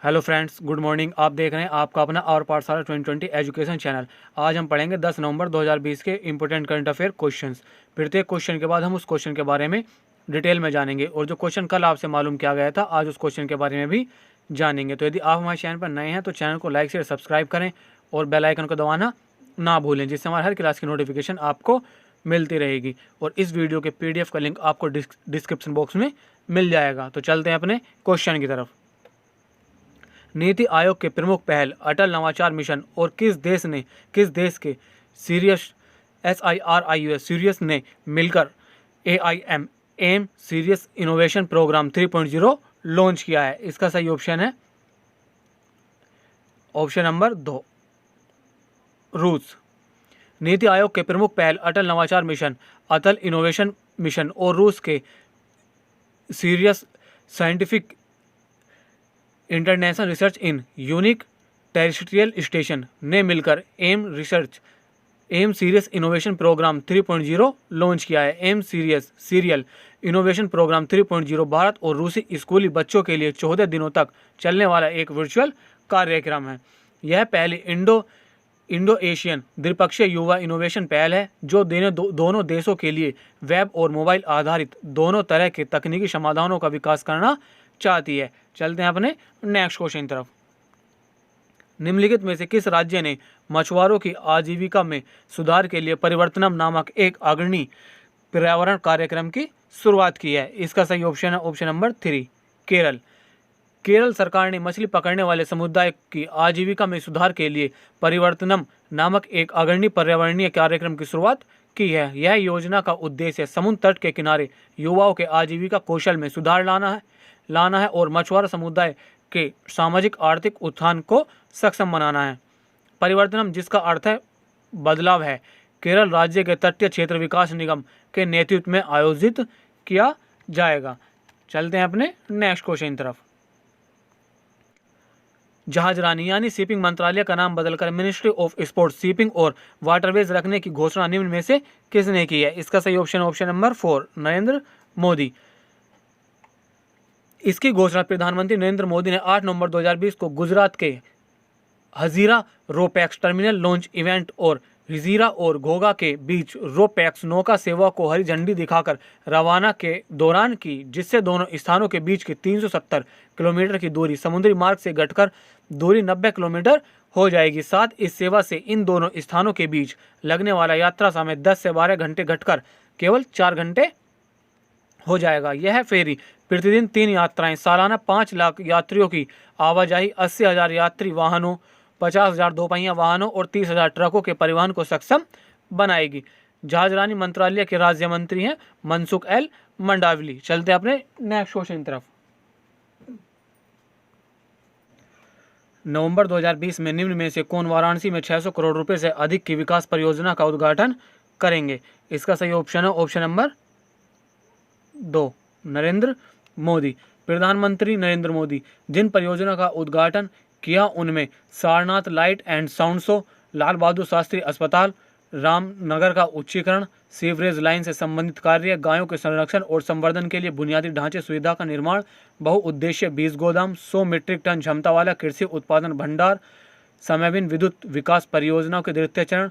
Hello friends, good morning. आप देख रहे हैं आपका अपना और पाठशाला 2020 एजुकेशन चैनल। आज हम पढ़ेंगे 10 नवंबर 2020 के इंपॉर्टेंट करंट अफेयर क्वेश्चंस। प्रत्येक क्वेश्चन के बाद हम उस क्वेश्चन के बारे में डिटेल में जानेंगे और जो क्वेश्चन कल आपसे मालूम किया गया था आज उस क्वेश्चन के बारे में भी जानेंगे। तो यदि आप हमारे चैनल पर नए हैं तो चैनल को लाइक शेयर सब्सक्राइब करें और बेल आइकन को दबाना ना भूलें, जिससे हमारे हर क्लास की नोटिफिकेशन आपको मिलती रहेगी। और इस वीडियो के PDF का लिंक आपको डिस्क्रिप्शन बॉक्स में मिल जाएगा। तो चलते हैं अपने क्वेश्चन की तरफ। नीति आयोग के प्रमुख पहल अटल नवाचार मिशन और किस देश के सीरियस ने मिलकर AIM Sirius innovation programme 3.0 launch किया है। इसका सही ऑप्शन है ऑप्शन नंबर 2, रूस। नीति आयोग के प्रमुख पहल अटल नवाचार मिशन, अटल इनोवेशन मिशन और रूस के Sirius scientific international research in unique terrestrial station ने मिलकर AIM Sirius innovation programme 3.0 launch किया है। AIM serial innovation programme 3.0 Bharat और रूसी स्कूली बच्चों के लिए 14 दिनों तक चलने वाला एक वर्चुअल कार्यक्रम है। यह पहली इंडो एशियन द्विपक्षीय युवा इनोवेशन पहल है जो दोनों देशों के लिए वेब और मोबाइल आधारित दोनों तरह के तकनीकी समाधानों का विकास करना चाहती है। चलते हैं अपने नेक्स्ट क्वेश्चन की तरफ। निम्नलिखित में से किस राज्य ने मछुआरों की आजीविका में सुधार के लिए परिवर्तनम नामक एक अग्रणी पर्यावरण कार्यक्रम की शुरुआत की है? इसका सही ऑप्शन है ऑप्शन नंबर 3, केरल। केरल सरकार ने मछली पकड़ने वाले समुदाय की आजीविका में सुधार के लिए परिवर्तनम नामक एक अग्रणी पर्यावरणीय कार्यक्रम की शुरुआत की है। यह योजना का उद्देश्य समुद्र तट के किनारे युवाओं के आजीविका कौशल में सुधार लाना है और मछुआरा समुदाय के सामाजिक आर्थिक उत्थान को सक्षम बनाना है। परिवर्तनम, जिसका अर्थ है बदलाव, है केरल राज्य के तटीय क्षेत्र विकास निगम के नेतृत्व में आयोजित किया जाएगा। चलते हैं अपने नेक्स्ट क्वेश्चन की तरफ। जहाजरानी यानी शिपिंग मंत्रालय का नाम बदलकर मिनिस्ट्री ऑफ स्पोर्ट्स, शिपिंग और वाटरवेज रखने की घोषणा निम्न में से किसने की है? इसका सही ऑप्शन नंबर 4, नरेंद्र मोदी। इसकी घोषणा प्रधानमंत्री नरेंद्र मोदी ने 8 नवंबर 2020 को गुजरात के Hazira RoPax terminal launch event और हजीरा और घोघा के बीच रोपैक्स नौका सेवा को हरी झंडी दिखाकर रवाना के दौरान की, जिससे दोनों स्थानों के बीच की 370 किलोमीटर की दूरी समुद्री मार्ग से घटकर दूरी 90 किलोमीटर हो जाएगी। साथ इस सेवा से इन दोनों स्थानों के बीच लगने वाला यात्रा समय 10 से 12 घंटे घटकर केवल 4 घंटे हो जाएगा। यह फेरी प्रतिदिन 3 यात्राएं, सालाना 5 लाख यात्रियों की आवाजाही, 80,000 यात्री वाहनों, 50,000 दोपहिया वाहनों और 30,000 ट्रकों के परिवहन को सक्षम बनाएगी। जहाजरानी मंत्रालय के राज्य मंत्री हैं मनसुख एल मंडाविली। चलते हैं अपने नेक्स्ट क्वेश्चन की तरफ। नवंबर 2020 में निम्न में से कौन वाराणसी में 600 करोड़ रुपए से अधिक की विकास परियोजना का उद्घाटन करेंगे? इसका सही ऑप्शन है ऑप्शन नंबर 2, नरेंद्र मोदी। प्रधानमंत्री नरेंद्र मोदी जिन परियोजना का उद्घाटन किया उनमें Sarnath light and sound show, Lal Bahadur Shastri अस्पताल, रामनगर का उच्चीकरण, सीवरेज लाइन से संबंधित कार्य, गायों के संरक्षण और संवर्धन के लिए बुनियादी ढांचे सुविधा का निर्माण, बहुउद्देश्य बीज गोदाम, 100 मीट्रिक टन क्षमता वाला कृषि उत्पादन भंडार, समयबीन विद्युत विकास परियोजनाओं के द्वितीय चरण,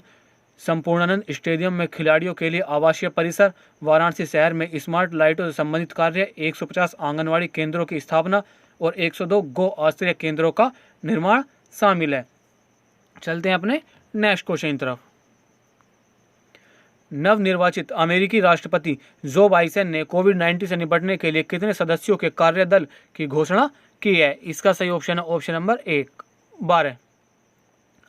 संपूर्णानंद स्टेडियम में खिलाड़ियों के लिए आवासीय परिसर, वाराणसी शहर में स्मार्ट लाइटों से संबंधित कार्य, 150 आंगनवाड़ी केंद्रों की स्थापना और 102 गो आश्रय केंद्रों का निर्माण शामिल है। चलते हैं अपने नेक्स्ट क्वेश्चन की तरफ। नवनिर्वाचित अमेरिकी राष्ट्रपति जो बाइडेन ने कोविड-19 से निपटने के लिए कितने सदस्यों के कार्यदल की घोषणा की है? इसका सही ऑप्शन है ऑप्शन नंबर 1, 12।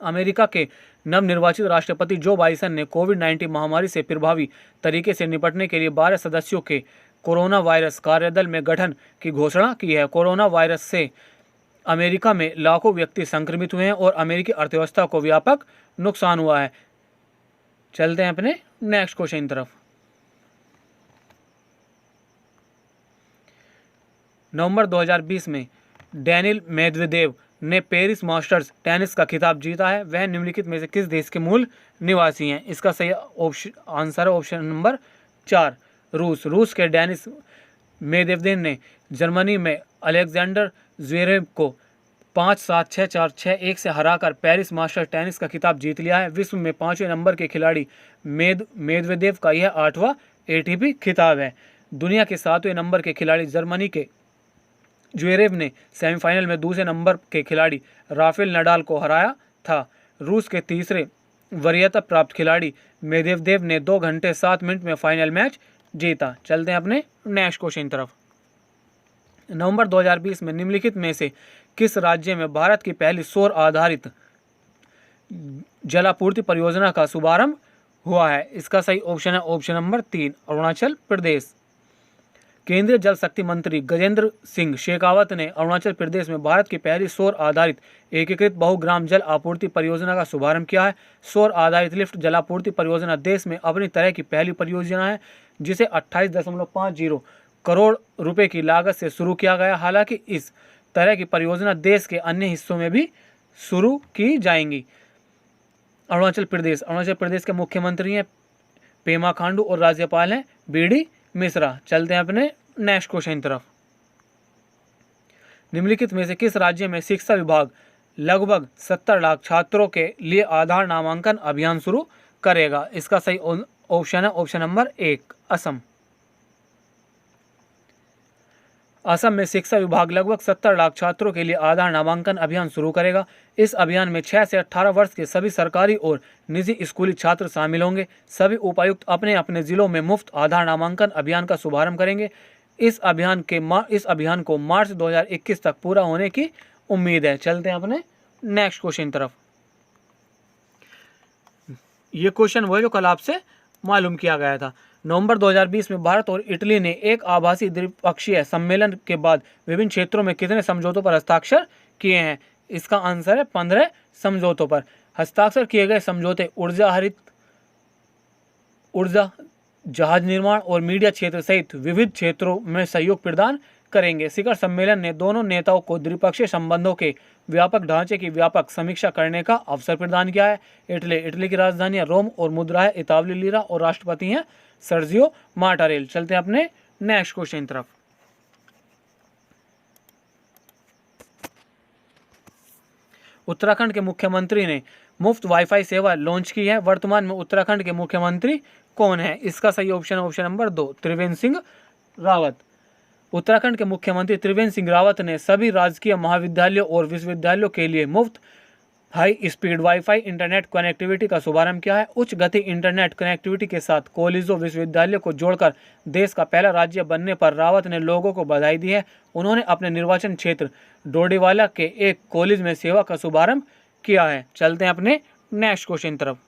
अमेरिका के नवनिर्वाचित राष्ट्रपति जो बाइडेन ने कोविड-19 महामारी से प्रभावी तरीके से निपटने के लिए 12 सदस्यों के कोरोना वायरस कार्यदल में गठन की घोषणा की है। कोरोना वायरस से अमेरिका में लाखों व्यक्ति संक्रमित हुए हैं और अमेरिकी अर्थव्यवस्था को व्यापक नुकसान हुआ है। चलते हैं अपने नेक्स्ट क्वेश्चन की तरफ। नवंबर 2020 में डेनिल मेदवेदेव ने पेरिस मास्टर्स टेनिस का खिताब जीता है। वह निम्नलिखित में से किस देश के मूल निवासी हैं? इसका सही आंसर है ऑप्शन नंबर 4, रूस। रूस के डेनिस मेदवेदेव ने जर्मनी में अलेक्जेंडर ज्वेरेव को 5-7, 6-4, 6-1 से हराकर पेरिस मास्टर टेनिस का खिताब जीत लिया है। विश्व में 5वें नंबर के खिलाड़ी मेदवेदेव का यह 8वां ATP खिताब है। दुनिया के 7वें नंबर के खिलाड़ी जर्मनी के ज्वेरेव ने सेमीफाइनल में दूसरे नंबर के खिलाड़ी राफेल नडाल को हराया था। रूस के तीसरे वरीयता प्राप्त खिलाड़ी मेदवेदेव ने 2 घंटे 7 मिनट में फाइनल मैच जीता। चलते हैं अपने नेक्स्ट क्वेश्चन तरफ। नवंबर 2020 में निम्नलिखित में से किस राज्य में भारत की पहली सौर आधारित जलापूर्ति परियोजना का शुभारंभ हुआ है? इसका सही ऑप्शन है ऑप्शन नंबर 3, अरुणाचल प्रदेश। केंद्रीय जल शक्ति मंत्री गजेंद्र सिंह शेखावत ने अरुणाचल प्रदेश में भारत की पहली सौर आधारित एकीकृत बहुग्राम जल आपूर्ति परियोजना का शुभारंभ किया है। सौर आधारित लिफ्ट जलापूर्ति परियोजना देश में अपनी तरह की पहली परियोजना है, जिसे 28.50 करोड़ रुपए की लागत से शुरू किया गया। हालांकि इस तरह की परियोजना देश के अन्य हिस्सों में भी शुरू की जाएंगी। अरुणाचल प्रदेश के मुख्यमंत्री हैं पेमा खांडू और राज्यपाल हैं BD मिश्रा। चलते हैं अपने नेक्स्ट क्वेश्चन तरफ। निम्नलिखित में से किस राज्य में शिक्षा विभाग लगभग 70 लाख छात्रों के लिए आधार नामांकन अभियान शुरू करेगा? इसका सही ऑप्शन है ऑप्शन नंबर 1, असम। असम में शिक्षा विभाग लगभग 70 लाख छात्रों के लिए आधार नामांकन अभियान शुरू करेगा। इस अभियान में 6 से 18 वर्ष के सभी सरकारी और निजी स्कूली छात्र शामिल होंगे। सभी उपायुक्त अपने अपने जिलों में मुफ्त आधार नामांकन अभियान का शुभारंभ करेंगे। इस अभियान को मार्च 2021 तक पूरा होने की उम्मीद है। चलते हैं अपने नेक्स्ट क्वेश्चन तरफ। ये क्वेश्चन वो है जो कल आपसे मालूम किया गया था। नवंबर 2020 में भारत और इटली ने एक आभासी द्विपक्षीय सम्मेलन के बाद विभिन्न क्षेत्रों में कितने समझौतों पर हस्ताक्षर किए हैं? इसका आंसर है 15 समझौतों पर। हस्ताक्षर किए गए समझौते ऊर्जा, जहाज निर्माण और मीडिया क्षेत्र सहित विविध क्षेत्रों में सहयोग प्रदान करेंगे। शिखर सम्मेलन ने दोनों नेताओं को द्विपक्षीय संबंधों के व्यापक ढांचे की व्यापक समीक्षा करने का अवसर प्रदान किया है। इटली की राजधानी रोम और मुद्रा है इतावली लीरा और राष्ट्रपति हैं सर्जियो माटारेल। चलते हैं अपने नेक्स्ट क्वेश्चन तरफ। उत्तराखंड के मुख्यमंत्री ने मुफ्त वाईफाई सेवा लॉन्च की है। वर्तमान में उत्तराखंड के मुख्यमंत्री कौन है? इसका सही ऑप्शन नंबर 2, त्रिवेंद्र सिंह रावत। उत्तराखंड के मुख्यमंत्री त्रिवेंद्र सिंह रावत ने सभी राजकीय महाविद्यालयों और विश्वविद्यालयों के लिए मुफ्त high speed wifi internet connectivity का शुभारंभ किया है। उच्च गति इंटरनेट कनेक्टिविटी के साथ कॉलेजों विश्वविद्यालयों को जोड़कर देश का पहला राज्य बनने पर रावत ने लोगों को बधाई दी है। उन्होंने अपने निर्वाचन क्षेत्र डोडेवाला के एक कॉलेज में सेवा का शुभारंभ किया है। चलते हैं अपने नेक्स्ट क्वेश्चन तरफ।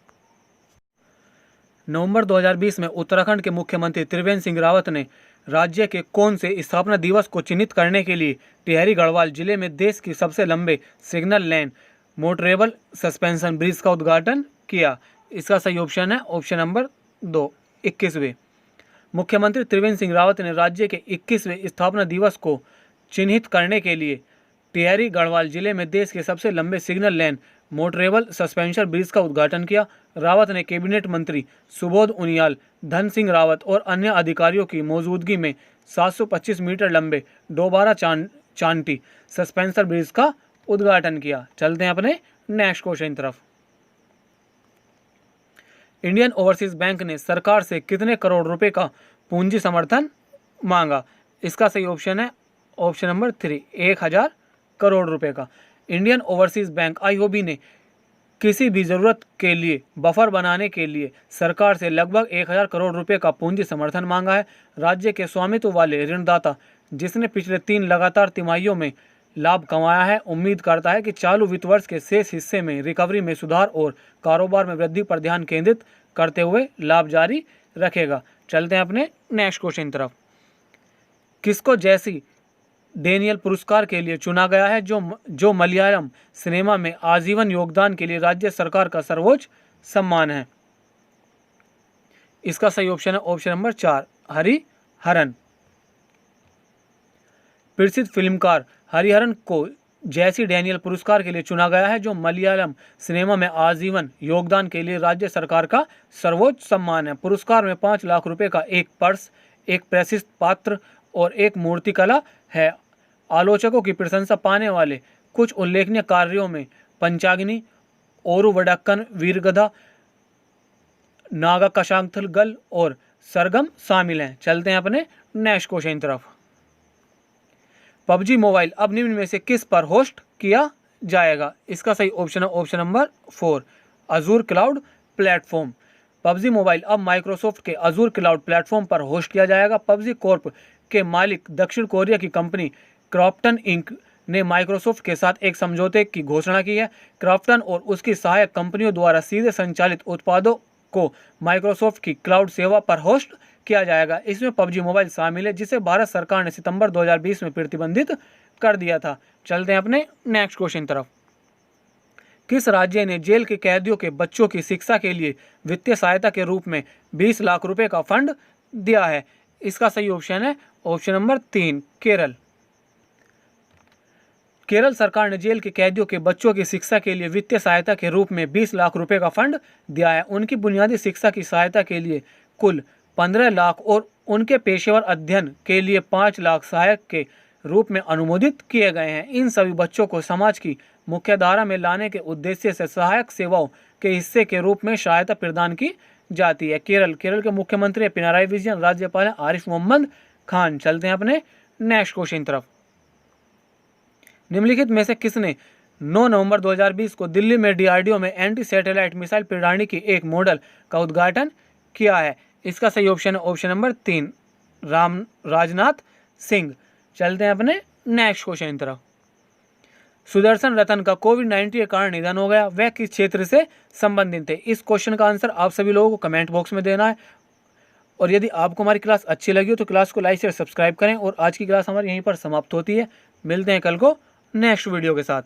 नवंबर 2020 में उत्तराखंड के मुख्यमंत्री त्रिवेंद्र सिंह रावत ने राज्य के कौन से स्थापना दिवस को चिन्हित करने के लिए टिहरी गढ़वाल जिले में देश की सबसे लंबे सिग्नल लेन मोटरेबल सस्पेंशन ब्रिज का उद्घाटन किया? इसका सही ऑप्शन है ऑप्शन नंबर 2, 21वें। मुख्यमंत्री त्रिवेंद्र सिंह रावत ने राज्य के 21वें स्थापना दिवस को चिन्हित करने के लिए टिहरी गढ़वाल जिले में देश के सबसे लंबे सिग्नल लेन मोटरेबल सस्पेंशन ब्रिज का उद्घाटन किया। रावत ने कैबिनेट मंत्री सुबोध उनियाल, धन सिंह रावत और अन्य अधिकारियों की मौजूदगी में 725 मीटर लंबे डोबारा चांटी सस्पेंशन ब्रिज का उद्घाटन किया। चलते हैं अपने नेक्स्ट क्वेश्चन तरफ। इंडियन ओवरसीज बैंक ने सरकार से कितने करोड़ रुपए का पूंजी समर्थन मांगा? इसका सही ऑप्शन है ऑप्शन नंबर 3, 1000 करोड़ रुपए का। इंडियन ओवरसीज बैंक IOB ने किसी भी जरूरत के लिए बफर बनाने के लिए सरकार से लगभग 1000 करोड़ रुपए का पूंजी समर्थन मांगा है। राज्य के स्वामित्व वाले ऋणदाता, जिसने पिछले 3 लगातार तिमाहियों में लाभ कमाया है, उम्मीद करता है कि चालू वित्त वर्ष के शेष हिस्से में रिकवरी में सुधार और कारोबार में वृद्धि पर ध्यान केंद्रित करते हुए लाभ जारी रखेगा। चलते हैं अपने नेक्स्ट क्वेश्चन तरफ। किसको जैसी डेनियल पुरस्कार के लिए चुना गया है, जो मलयालम सिनेमा में आजीवन योगदान के लिए राज्य सरकार का सर्वोच्च सम्मान है? इसका सही ऑप्शन है ऑप्शन नंबर 4, हरिहरन। प्रसिद्ध फिल्मकार हरिहरन को जैसी डेनियल पुरस्कार के लिए चुना गया है, जो मलयालम सिनेमा में आजीवन योगदान के लिए राज्य सरकार का सर्वोच्च सम्मान है। पुरस्कार में 5 लाख रुपए का एक पर्स, एक प्रशस्ति पात्र और एक मूर्तिकला है। आलोचकों की प्रशंसा पाने वाले कुछ उल्लेखनीय कार्यों में पंचाग्नि, ओरुवडक्कन वीरगधा, नागा कशांथलगल और सरगम शामिल हैं। चलते हैं अपने नेक्स्ट क्वेश्चन की तरफ। पबजी मोबाइल अब निम्न में से किस पर होस्ट किया जाएगा? इसका सही ऑप्शन है option number 4, Azzur cloud platform. PUBG mobile अब माइक्रोसॉफ्ट के अजूर क्लाउड प्लेटफॉर्म पर होस्ट किया जाएगा। पबजी कॉर्प के मालिक दक्षिण कोरिया की कंपनी क्राफ्टन इंक ने माइक्रोसॉफ्ट के साथ एक समझौते की घोषणा की है। क्राफ्टन और उसकी सहायक कंपनियों द्वारा सीधे संचालित उत्पादों को माइक्रोसॉफ्ट की क्लाउड सेवा पर होस्ट किया जाएगा। इसमें पबजी मोबाइल शामिल है, जिसे भारत सरकार ने सितंबर 2020 में प्रतिबंधित कर दिया था। चलते हैं अपने नेक्स्ट क्वेश्चन तरफ। किस राज्य ने जेल के कैदियों के बच्चों की शिक्षा के लिए वित्तीय सहायता के रूप में 20 लाख रुपए का फंड दिया है? इसका सही ऑप्शन है ऑप्शन नंबर 3, केरल। केरल सरकार ने जेल के कैदियों के बच्चों की शिक्षा के लिए वित्तीय सहायता के रूप में 20 लाख रुपए का फंड दिया है। उनकी बुनियादी शिक्षा की सहायता के लिए कुल 15 लाख और उनके पेशेवर अध्ययन के लिए 5 लाख सहायक के रूप में अनुमोदित किए गए हैं। इन सभी बच्चों को समाज की मुख्यधारा में लाने के उद्देश्य से सहायक सेवाओं के हिस्से के रूप में सहायता प्रदान की जाती है। केरल के मुख्यमंत्री पिनाराई विजयन, राज्यपाल हैं आरिफ मोहम्मद खान। चलते हैं अपने नेक्स्ट क्वेश्चन तरफ। निम्नलिखित में से किसने 9 नवंबर 2020 को दिल्ली में डीआरडीओ में एंटी सैटेलाइट मिसाइल प्रणाली की एक मॉडल का उद्घाटन किया है? इसका सही ऑप्शन है ऑप्शन नंबर 3, राजनाथ सिंह। चलते हैं अपने नेक्स्ट क्वेश्चन की तरफ। सुदर्शन रतन का कोविड-19 के कारण निधन हो गया, वह किस क्षेत्र से संबंधित थे? इस क्वेश्चन का आंसर आप सभी लोगों को कमेंट बॉक्स में देना है। और यदि आपको हमारी क्लास अच्छी लगी हो तो क्लास को लाइक शेयर सब्सक्राइब करें। और आज की क्लास हमारी यहीं पर समाप्त होती है। मिलते हैं कल को नेक्स्ट वीडियो के साथ।